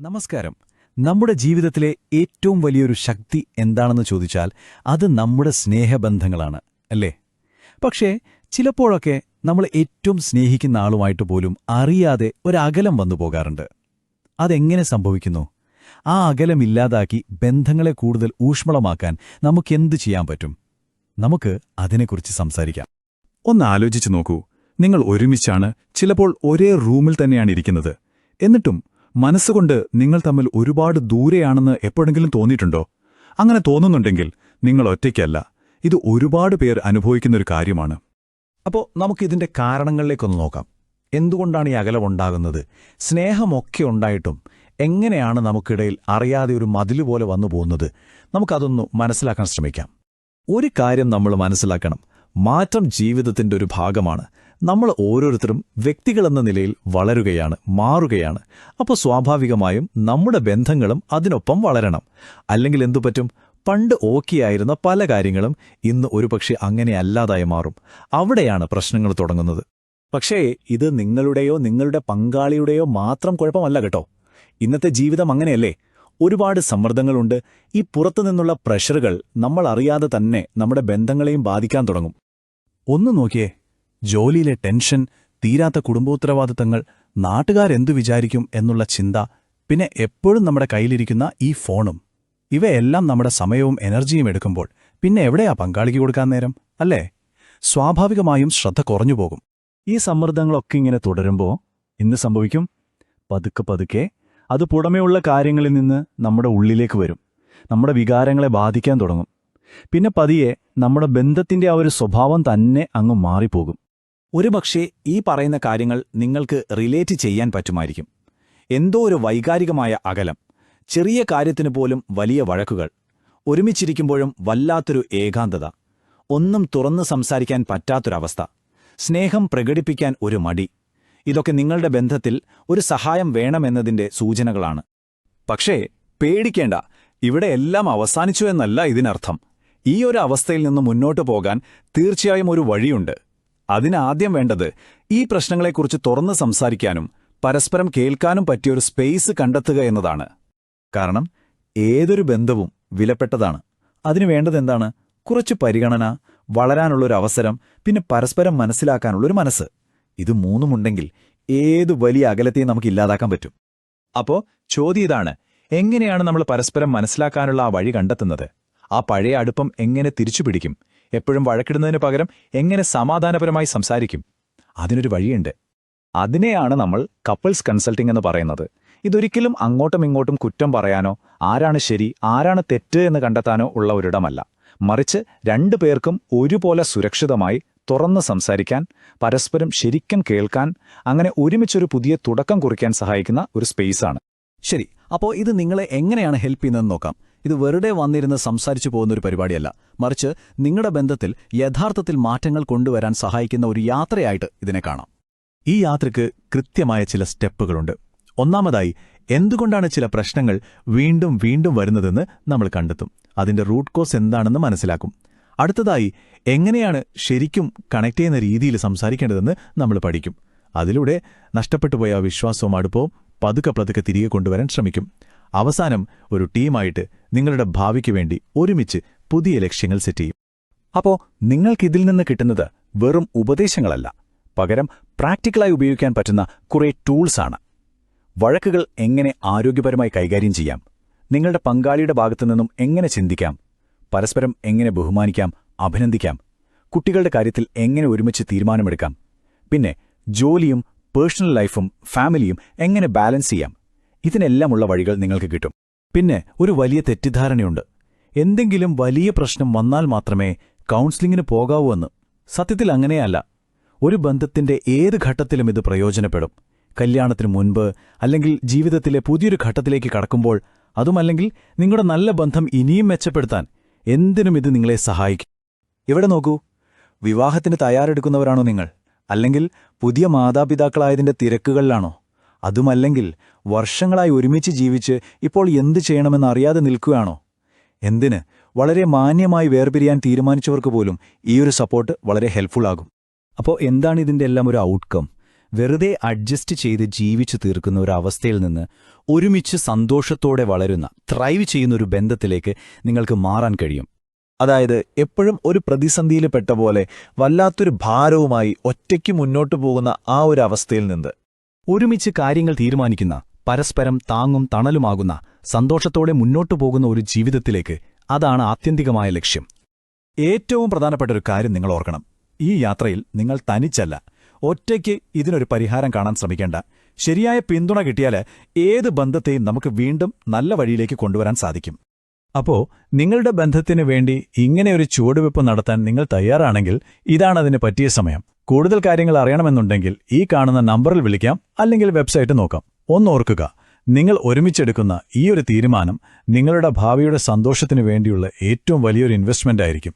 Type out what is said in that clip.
നമസ്കാരം. നമ്മുടെ ജീവിതത്തിലെ ഏറ്റവും വലിയൊരു ശക്തി എന്താണെന്ന് ചോദിച്ചാൽ അത് നമ്മുടെ സ്നേഹബന്ധങ്ങളാണ്, അല്ലേ? പക്ഷേ ചിലപ്പോഴൊക്കെ നമ്മൾ ഏറ്റവും സ്നേഹിക്കുന്ന ആളുമായിട്ട് പോലും അറിയാതെ ഒരകലം വന്നു പോകാറുണ്ട്. അതെങ്ങനെ സംഭവിക്കുന്നു? ആ അകലമില്ലാതാക്കി ബന്ധങ്ങളെ കൂടുതൽ ഊഷ്മളമാക്കാൻ നമുക്കെന്ത് ചെയ്യാൻ പറ്റും? നമുക്ക് അതിനെക്കുറിച്ച് സംസാരിക്കാം. ഒന്ന് ആലോചിച്ചു നോക്കൂ. നിങ്ങൾ ഒരുമിച്ചാണ്, ചിലപ്പോൾ ഒരേ റൂമിൽ തന്നെയാണ് ഇരിക്കുന്നത്. എന്നിട്ടും മനസ്സുകൊണ്ട് നിങ്ങൾ തമ്മിൽ ഒരുപാട് ദൂരെയാണെന്ന് എപ്പോഴെങ്കിലും തോന്നിയിട്ടുണ്ടോ? അങ്ങനെ തോന്നുന്നുണ്ടെങ്കിൽ നിങ്ങൾ ഒറ്റയ്ക്കല്ല. ഇത് ഒരുപാട് പേർ അനുഭവിക്കുന്നൊരു കാര്യമാണ്. അപ്പോൾ നമുക്കിതിന്റെ കാരണങ്ങളിലേക്കൊന്ന് നോക്കാം. എന്തുകൊണ്ടാണ് ഈ അകലമുണ്ടാകുന്നത്? സ്നേഹമൊക്കെ ഉണ്ടായിട്ടും എങ്ങനെയാണ് നമുക്കിടയിൽ അറിയാതെ ഒരു മതിലുപോലെ വന്നു പോകുന്നത്? നമുക്കതൊന്ന് മനസ്സിലാക്കാൻ ശ്രമിക്കാം. ഒരു കാര്യം നമ്മൾ മനസ്സിലാക്കണം. മാറ്റം ജീവിതത്തിന്റെ ഒരു ഭാഗമാണ്. നമ്മൾ ഓരോരുത്തരും വ്യക്തികളെന്ന നിലയിൽ വളരുകയാണ്, മാറുകയാണ്. അപ്പോൾ സ്വാഭാവികമായും നമ്മുടെ ബന്ധങ്ങളും അതിനൊപ്പം വളരണം. അല്ലെങ്കിൽ എന്തുപറ്റും? പണ്ട് ഓക്കെയായിരുന്ന പല കാര്യങ്ങളും ഇന്ന് ഒരുപക്ഷെ അങ്ങനെയല്ലാതായി മാറും. അവിടെയാണ് പ്രശ്നങ്ങൾ തുടങ്ങുന്നത്. പക്ഷേ ഇത് നിങ്ങളുടെയോ നിങ്ങളുടെ പങ്കാളിയുടെയോ മാത്രം കുഴപ്പമല്ല കേട്ടോ. ഇന്നത്തെ ജീവിതം അങ്ങനെയല്ലേ? ഒരുപാട് സമ്മർദ്ദങ്ങളുണ്ട്. ഈ പുറത്തുനിന്നുള്ള പ്രഷറുകൾ നമ്മൾ അറിയാതെ തന്നെ നമ്മുടെ ബന്ധങ്ങളെയും ബാധിക്കാൻ തുടങ്ങും. ഒന്ന് നോക്കിയേ, ജോലിയിലെ ടെൻഷൻ, തീരാത്ത കുടുംബോത്തരവാദിത്തങ്ങൾ, നാട്ടുകാരെന്തു വിചാരിക്കും എന്നുള്ള ചിന്ത, പിന്നെ എപ്പോഴും നമ്മുടെ കയ്യിലിരിക്കുന്ന ഈ ഫോണും, ഇവയെല്ലാം നമ്മുടെ സമയവും എനർജിയും എടുക്കുമ്പോൾ പിന്നെ എവിടെയാ പങ്കാളിക്ക് കൊടുക്കാൻ നേരം, അല്ലേ? സ്വാഭാവികമായും ശ്രദ്ധ കുറഞ്ഞുപോകും. ഈ സമ്മർദ്ദങ്ങളൊക്കെ ഇങ്ങനെ തുടരുമ്പോൾ എന്ത് സംഭവിക്കും? പതുക്കെ പതുക്കെ അത് പുറമേയുള്ള കാര്യങ്ങളിൽ നിന്ന് നമ്മുടെ ഉള്ളിലേക്ക് വരും. നമ്മുടെ വികാരങ്ങളെ ബാധിക്കാൻ തുടങ്ങും. പിന്നെ പതിയെ നമ്മുടെ ബന്ധത്തിന്റെ ആ ഒരു സ്വഭാവം തന്നെ അങ്ങ് മാറിപ്പോകും. ഒരുപക്ഷേ ഈ പറയുന്ന കാര്യങ്ങൾ നിങ്ങൾക്ക് റിലേറ്റ് ചെയ്യാൻ പറ്റുമായിരിക്കും. എന്തോ ഒരു വൈകാരികമായ അകലം, ചെറിയ കാര്യത്തിനു പോലും വലിയ വഴക്കുകൾ, ഒരുമിച്ചിരിക്കുമ്പോഴും വല്ലാത്തൊരു ഏകാന്തത, ഒന്നും തുറന്നു സംസാരിക്കാൻ പറ്റാത്തൊരവസ്ഥ, സ്നേഹം പ്രകടിപ്പിക്കാൻ ഒരു മടി. ഇതൊക്കെ നിങ്ങളുടെ ബന്ധത്തിൽ ഒരു സഹായം വേണമെന്നതിന്റെ സൂചനകളാണ്. പക്ഷേ പേടിക്കേണ്ട, ഇവിടെ എല്ലാം അവസാനിച്ചു എന്നല്ല ഇതിനർത്ഥം. ഈ ഒരു അവസ്ഥയിൽ നിന്ന് മുന്നോട്ടു പോകാൻ തീർച്ചയായും ഒരു വഴിയുണ്ട്. അതിനാദ്യം വേണ്ടത് ഈ പ്രശ്നങ്ങളെക്കുറിച്ച് തുറന്ന് സംസാരിക്കാനും പരസ്പരം കേൾക്കാനും പറ്റിയൊരു സ്പേസ് കണ്ടെത്തുക എന്നതാണ്. കാരണം ഏതൊരു ബന്ധവും വിലപ്പെട്ടതാണ്. അതിനു വേണ്ടതെന്താണ്? കുറച്ച് പരിഗണന, വളരാനുള്ളൊരു അവസരം, പിന്നെ പരസ്പരം മനസ്സിലാക്കാനുള്ളൊരു മനസ്സ്. ഇത് മൂന്നുമുണ്ടെങ്കിൽ ഏതു വലിയ അകലത്തെയും നമുക്ക് ഇല്ലാതാക്കാൻ പറ്റും. അപ്പോൾ ചോദ്യം ഇതാണ്: എങ്ങനെയാണ് നമ്മൾ പരസ്പരം മനസ്സിലാക്കാനുള്ള ആ വഴി കണ്ടെത്തുന്നത്? ആ പഴയ അടുപ്പം എങ്ങനെ തിരിച്ചുപിടിക്കും? എപ്പോഴും വഴക്കിടുന്നതിന് പകരം എങ്ങനെ സമാധാനപരമായി സംസാരിക്കും? അതിനൊരു വഴിയുണ്ട്. അതിനെയാണ് നമ്മൾ കപ്പിൾസ് കൺസൾട്ടിംഗ് എന്ന് പറയുന്നത്. ഇതൊരിക്കലും അങ്ങോട്ടും ഇങ്ങോട്ടും കുറ്റം പറയാനോ ആരാണ് ശരി ആരാണ് തെറ്റ് എന്ന് കണ്ടെത്താനോ ഉള്ള ഒരിടമല്ല. മറിച്ച് രണ്ടു പേർക്കും ഒരുപോലെ സുരക്ഷിതമായി തുറന്ന് സംസാരിക്കാൻ, പരസ്പരം ശരിക്കും കേൾക്കാൻ, അങ്ങനെ ഒരുമിച്ചൊരു പുതിയ തുടക്കം കുറിക്കാൻ സഹായിക്കുന്ന ഒരു സ്പേസാണ്. ശരി, അപ്പോൾ ഇത് നിങ്ങളെ എങ്ങനെയാണ് ഹെൽപ്പ് ചെയ്യുന്നതെന്ന് നോക്കാം. ഇത് വെറുതെ വന്നിരുന്ന് സംസാരിച്ചു പോകുന്നൊരു പരിപാടിയല്ല, മറിച്ച് നിങ്ങളുടെ ബന്ധത്തിൽ യഥാർത്ഥത്തിൽ മാറ്റങ്ങൾ കൊണ്ടുവരാൻ സഹായിക്കുന്ന ഒരു യാത്രയായിട്ട് ഇതിനെ കാണാം. ഈ യാത്രയ്ക്ക് കൃത്യമായ ചില സ്റ്റെപ്പുകളുണ്ട്. ഒന്നാമതായി, എന്തുകൊണ്ടാണ് ചില പ്രശ്നങ്ങൾ വീണ്ടും വീണ്ടും വരുന്നതെന്ന് നമ്മൾ കണ്ടെത്തും. അതിന്റെ റൂട്ട് കോസ് എന്താണെന്ന് മനസ്സിലാക്കും. അടുത്തതായി, എങ്ങനെയാണ് ശരിക്കും കണക്ട് ചെയ്യുന്ന രീതിയിൽ സംസാരിക്കേണ്ടതെന്ന് നമ്മൾ പഠിക്കും. അതിലൂടെ നഷ്ടപ്പെട്ടുപോയ വിശ്വാസവും അടുപ്പവും പതുക്കെ പതുക്കെ തിരികെ കൊണ്ടുവരാൻ ശ്രമിക്കും. അവസാനം ഒരു ടീമായിട്ട് നിങ്ങളുടെ ഭാവിക്ക് വേണ്ടി ഒരുമിച്ച് പുതിയ ലക്ഷ്യങ്ങൾ സെറ്റ് ചെയ്യും. അപ്പോൾ നിങ്ങൾക്കിതിൽ നിന്ന് കിട്ടുന്നത് വെറും ഉപദേശങ്ങളല്ല, പകരം പ്രാക്ടിക്കലായി ഉപയോഗിക്കാൻ പറ്റുന്ന കുറേ ടൂൾസാണ്. വഴക്കുകൾ എങ്ങനെ ആരോഗ്യപരമായി കൈകാര്യം ചെയ്യാം, നിങ്ങളുടെ പങ്കാളിയുടെ ഭാഗത്തുനിന്നും എങ്ങനെ ചിന്തിക്കാം, പരസ്പരം എങ്ങനെ ബഹുമാനിക്കാം, അഭിനന്ദിക്കാം, കുട്ടികളുടെ കാര്യത്തിൽ എങ്ങനെ ഒരുമിച്ച് തീരുമാനമെടുക്കാം, പിന്നെ ജോലിയും പേഴ്സണൽ ലൈഫും ഫാമിലിയും എങ്ങനെ ബാലൻസ് ചെയ്യാം, ഇതിനെല്ലാമുള്ള വഴികൾ നിങ്ങൾക്ക് കിട്ടും. പിന്നെ ഒരു വലിയ തെറ്റിദ്ധാരണയുണ്ട്: എന്തെങ്കിലും വലിയ പ്രശ്നം വന്നാൽ മാത്രമേ കൗൺസിലിങ്ങിന് പോകാവൂ എന്ന്. സത്യത്തിൽ അങ്ങനെയല്ല. ഒരു ബന്ധത്തിന്റെ ഏത് ഘട്ടത്തിലും ഇത് പ്രയോജനപ്പെടും. കല്യാണത്തിനു മുൻപ്, അല്ലെങ്കിൽ ജീവിതത്തിലെ പുതിയൊരു ഘട്ടത്തിലേക്ക് കടക്കുമ്പോൾ, അതുമല്ലെങ്കിൽ നിങ്ങളുടെ നല്ല ബന്ധം ഇനിയും മെച്ചപ്പെടുത്താൻ എന്തിനും ഇത് നിങ്ങളെ സഹായിക്കും. ഇവിടെ നോക്കൂ, വിവാഹത്തിന് തയ്യാറെടുക്കുന്നവരാണോ നിങ്ങൾ? അല്ലെങ്കിൽ പുതിയ മാതാപിതാക്കളായതിന്റെ തിരക്കുകളിലാണോ? അതുമല്ലെങ്കിൽ വർഷങ്ങളായി ഒരുമിച്ച് ജീവിച്ച് ഇപ്പോൾ എന്തു ചെയ്യണമെന്നറിയാതെ നിൽക്കുകയാണോ? എന്തിന്, വളരെ മാന്യമായി വേർപിരിയാൻ തീരുമാനിച്ചവർക്ക് പോലും ഈയൊരു സപ്പോർട്ട് വളരെ ഹെൽപ്ഫുൾ ആകും. അപ്പോൾ എന്താണ് ഇതിന്റെ എല്ലാം ഒരു ഔട്ട്കം? വെറുതെ അഡ്ജസ്റ്റ് ചെയ്ത് ജീവിച്ചു തീർക്കുന്ന ഒരു അവസ്ഥയിൽ നിന്ന് ഒരുമിച്ച് സന്തോഷത്തോടെ വളരുന്ന ത്രൈവ് ചെയ്യുന്ന ഒരു ബന്ധത്തിലേക്ക് നിങ്ങൾക്ക് മാറാൻ കഴിയും. അതായത് എപ്പോഴും ഒരു പ്രതിസന്ധിയിൽ പെട്ട പോലെ വല്ലാത്തൊരു ഭാരവുമായി ഒറ്റയ്ക്ക് മുന്നോട്ടു പോകുന്ന ആ ഒരു അവസ്ഥയിൽ നിന്ന് ഒരുമിച്ച് കാര്യങ്ങൾ തീരുമാനിക്കുന്ന, പരസ്പരം താങ്ങും തണലുമാകുന്ന, സന്തോഷത്തോടെ മുന്നോട്ടു പോകുന്ന ഒരു ജീവിതത്തിലേക്ക്. അതാണ് ആത്യന്തികമായ ലക്ഷ്യം. ഏറ്റവും പ്രധാനപ്പെട്ട ഒരു കാര്യം നിങ്ങൾ ഓർക്കണം. ഈ യാത്രയിൽ നിങ്ങൾ തനിച്ചല്ല. ഒറ്റയ്ക്ക് ഇതിനൊരു പരിഹാരം കാണാൻ ശ്രമിക്കേണ്ട. ശരിയായ പിന്തുണ കിട്ടിയാൽ ഏത് ബന്ധത്തെയും നമുക്ക് വീണ്ടും നല്ല വഴിയിലേക്ക് കൊണ്ടുവരാൻ സാധിക്കും. അപ്പോ നിങ്ങളുടെ ബന്ധത്തിന് വേണ്ടി ഇങ്ങനെയൊരു ചുവടുവെപ്പ് നടത്താൻ നിങ്ങൾ തയ്യാറാണെങ്കിൽ ഇതാണതിന് പറ്റിയ സമയം. കൂടുതൽ കാര്യങ്ങൾ അറിയണമെന്നുണ്ടെങ്കിൽ ഈ കാണുന്ന നമ്പറിൽ വിളിക്കാം, അല്ലെങ്കിൽ വെബ്സൈറ്റ് നോക്കാം. ഒന്നോർക്കുക, നിങ്ങൾ ഒരുമിച്ചെടുക്കുന്ന ഈ ഒരു തീരുമാനം നിങ്ങളുടെ ഭാവിയുടെ സന്തോഷത്തിനു വേണ്ടിയുള്ള ഏറ്റവും വലിയൊരു ഇൻവെസ്റ്റ്മെന്റ് ആയിരിക്കും.